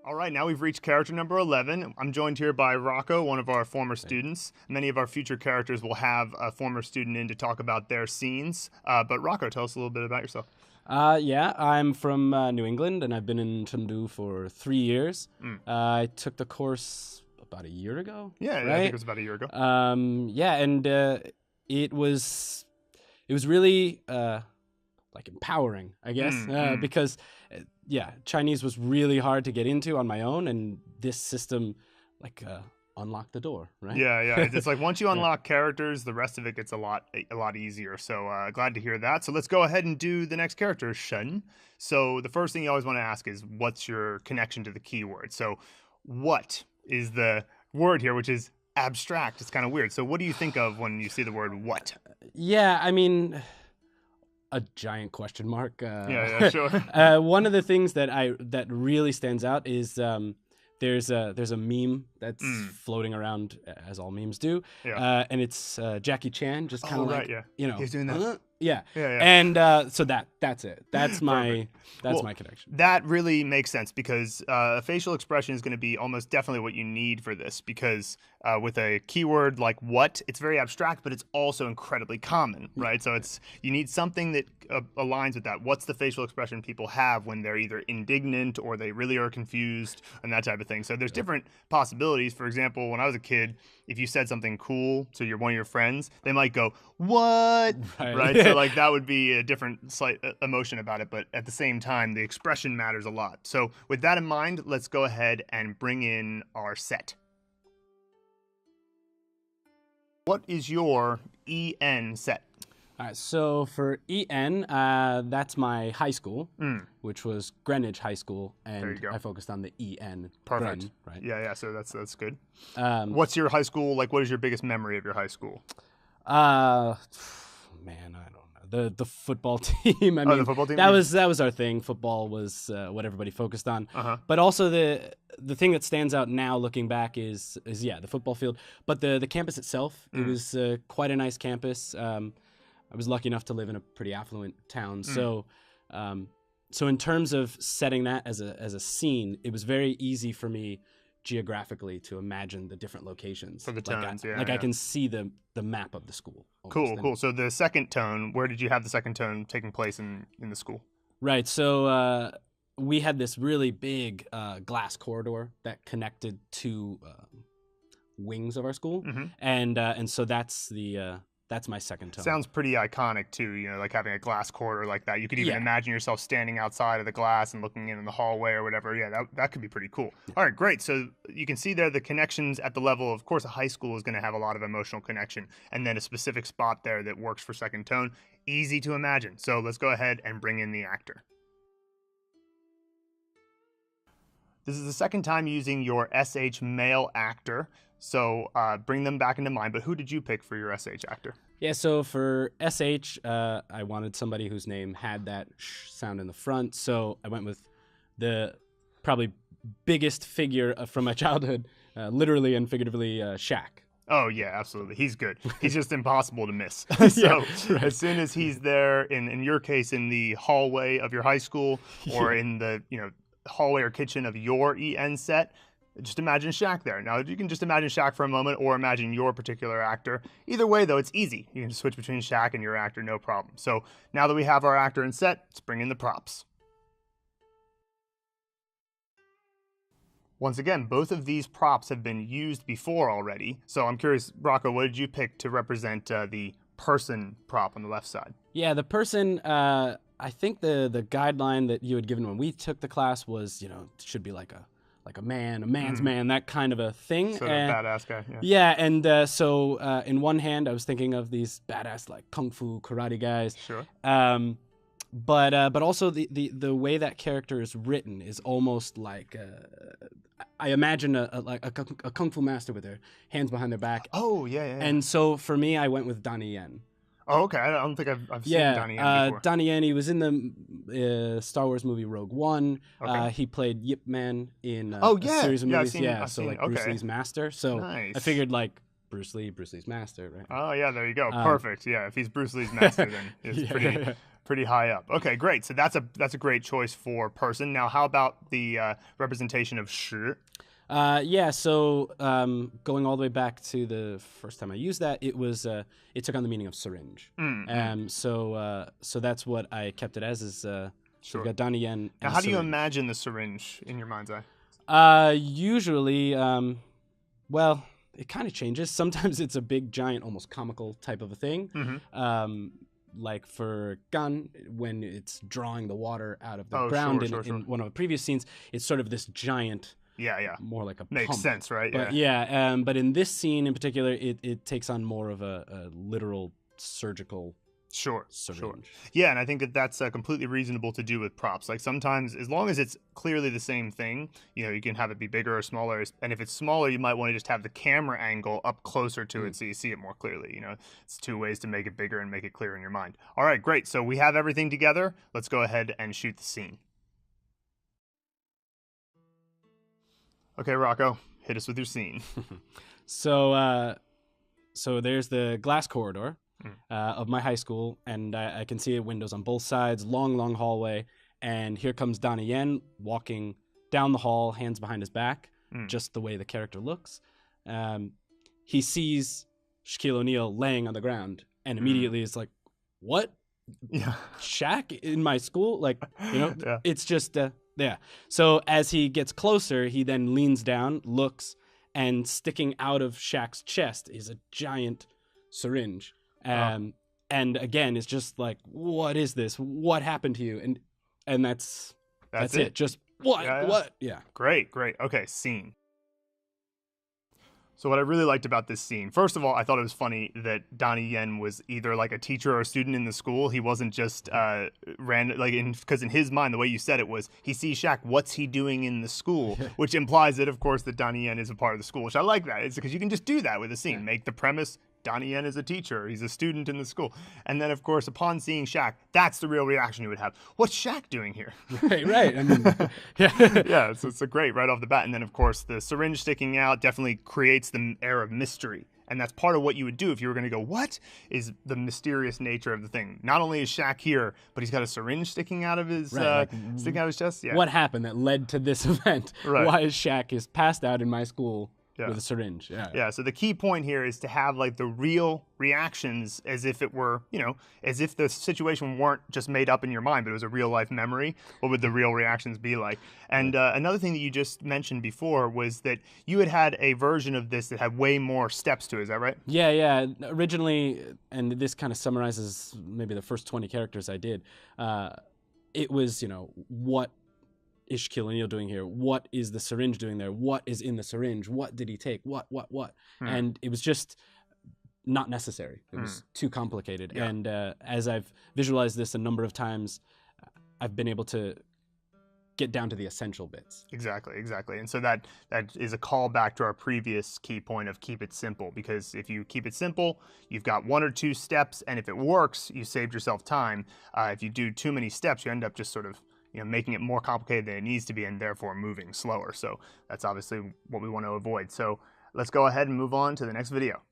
All right, now we've reached character number 11. I'm joined here by Rocco, one of our former students. Many of our future characters will have a former student in to talk about their scenes. But Rocco, tell us a little bit about yourself. Yeah, I'm from New England, and I've been in Chengdu for 3 years. I took the course about a year ago. Yeah, right? I think it was about a year ago. Yeah, and it was really like empowering, I guess, because Chinese was really hard to get into on my own, and this system unlocked the door, right? Yeah. It's like once you unlock characters, the rest of it gets a lot easier. So glad to hear that. So let's go ahead and do the next character, shén. So the first thing you always want to ask is, what's your connection to the keyword? So what is the word here, which is abstract? It's kind of weird. So what do you think of when you see the word what? Yeah, I mean, a giant question mark. Yeah, sure. One of the things that really stands out is there's a meme that's floating around, as all memes do, and it's Jackie Chan just kind of he's doing that. Yeah. And so that's it. That's my connection. That really makes sense because facial expression is going to be almost definitely what you need for this, because with a keyword like what, it's very abstract, but it's also incredibly common, right? So you need something that aligns with that. What's the facial expression people have when they're either indignant or they really are confused and that type of thing. So there's different possibilities. For example, when I was a kid, if you said something cool to one of your friends, they might go, "What?" Right? So like that would be a different slight emotion about it, but at the same time, the expression matters a lot. So with that in mind, let's go ahead and bring in our set. What is your EN set? All right, so for EN, that's my high school, which was Greenwich High School, and I focused on the EN. Perfect. Right? Yeah. So that's good. What's your high school like? What is your biggest memory of your high school? Man, I don't know. The football team. I mean, the football team. That was our thing. Football was what everybody focused on. But also the thing that stands out now, looking back, is the football field. But the campus itself, it was quite a nice campus. I was lucky enough to live in a pretty affluent town, so in terms of setting that as a scene, it was very easy for me geographically to imagine the different locations for the tones. I can see the map of the school. Cool. So the second tone, where did you have the second tone taking place in the school? Right. So we had this really big glass corridor that connected two wings of our school, and so that's my second tone. Sounds pretty iconic too, like having a glass corridor like that. You could even imagine yourself standing outside of the glass and looking in the hallway or whatever. Yeah, that could be pretty cool. All right, great. So you can see there the connections at the level, of course, a high school is going to have a lot of emotional connection, and then a specific spot there that works for second tone. Easy to imagine. So let's go ahead and bring in the actor. This is the second time using your SH male actor, so bring them back into mind. But who did you pick for your SH actor? Yeah, so for SH, I wanted somebody whose name had that sh sound in the front, so I went with the probably biggest figure from my childhood, literally and figuratively, Shaq. Oh, yeah, absolutely. He's good. He's just impossible to miss. So as soon as he's there, in your case, in the hallway of your high school or in the hallway or kitchen of your EN set, just imagine Shaq there. Now, you can just imagine Shaq for a moment or imagine your particular actor. Either way, though, it's easy. You can just switch between Shaq and your actor, no problem. So now that we have our actor in set, let's bring in the props. Once again, both of these props have been used before already. So I'm curious, Rocco, what did you pick to represent the person prop on the left side? Yeah, the person, I think the guideline that you had given when we took the class was, it should be like a man's man, that kind of a thing. Sort of badass guy. Yeah, and so in one hand, I was thinking of these badass like kung fu karate guys. Sure. But also the way that character is written is almost like I imagine a kung fu master with their hands behind their back. Oh yeah. And so for me, I went with Donnie Yen. Oh, okay. I don't think I've seen Donnie Yen before. Donnie Yen, he was in the Star Wars movie Rogue One. Okay. He played Yip Man in a series of movies. Bruce Lee's master. So nice. I figured like Bruce Lee's master, right? Oh yeah, there you go. Perfect. Yeah, if he's Bruce Lee's master, then it's Pretty high up. Okay, great. So that's a great choice for person. Now, how about the representation of shi? Yeah, so going all the way back to the first time I used that, it took on the meaning of syringe. So that's what I kept it as. Is so we've got Donnie Yen. Now, how do you imagine the syringe in your mind's eye? Usually, well, it kind of changes. Sometimes it's a big, giant, almost comical type of a thing. Like for gun, when it's drawing the water out of the ground in one of the previous scenes, it's sort of this giant. Yeah. More like a makes pump. Sense, right? But but in this scene in particular, it takes on more of a literal surgical. Syringe. Yeah, and I think that's completely reasonable to do with props. Like sometimes, as long as it's clearly the same thing, you can have it be bigger or smaller. And if it's smaller, you might want to just have the camera angle up closer to it so you see it more clearly. It's two ways to make it bigger and make it clear in your mind. All right, great. So we have everything together. Let's go ahead and shoot the scene. Okay, Rocco, hit us with your scene. So there's the glass corridor of my high school, and I can see windows on both sides, long hallway, and here comes Donnie Yen walking down the hall, hands behind his back, just the way the character looks. He sees Shaquille O'Neal laying on the ground, and immediately is like, what? Yeah. Shaq in my school? Like, it's just, yeah. So as he gets closer, he then leans down, looks, and sticking out of Shaq's chest is a giant syringe. And again, it's just like, what is this? What happened to you? And that's it. Just what? Yeah. What? Yeah. Great. Okay, scene. So what I really liked about this scene, first of all, I thought it was funny that Donnie Yen was either like a teacher or a student in the school. He wasn't just random, because in his mind, the way you said it was, he sees Shaq, what's he doing in the school? Which implies that, of course, that Donnie Yen is a part of the school, which I like that. It's because you can just do that with a scene. Make the premise, Donnie Yen is a teacher. He's a student in the school. And then, of course, upon seeing Shaq, that's the real reaction you would have. What's Shaq doing here? Right. I mean, yeah, so it's a great right off the bat. And then, of course, the syringe sticking out definitely creates the air of mystery. And that's part of what you would do if you were going to go, what is the mysterious nature of the thing? Not only is Shaq here, but he's got a syringe sticking out of his sticking out of his chest. Yeah. What happened that led to this event? Right. Why is Shaq passed out in my school with a syringe? Yeah. So the key point here is to have like the real reactions as if it were, as if the situation weren't just made up in your mind, but it was a real life memory. What would the real reactions be like? And another thing that you just mentioned before was that you had a version of this that had way more steps to it. Is that right? Yeah. Originally, and this kind of summarizes maybe the first 20 characters I did, it was, what is Shaquille O'Neal doing here? What is the syringe doing there? What is in the syringe? What did he take? What? And it was just not necessary. It was too complicated. Yeah. And as I've visualized this a number of times, I've been able to get down to the essential bits. Exactly. And so that is a callback to our previous key point of keep it simple, because if you keep it simple, you've got one or two steps, and if it works, you saved yourself time. If you do too many steps, you end up just sort of making it more complicated than it needs to be, and therefore moving slower. So that's obviously what we want to avoid. So let's go ahead and move on to the next video.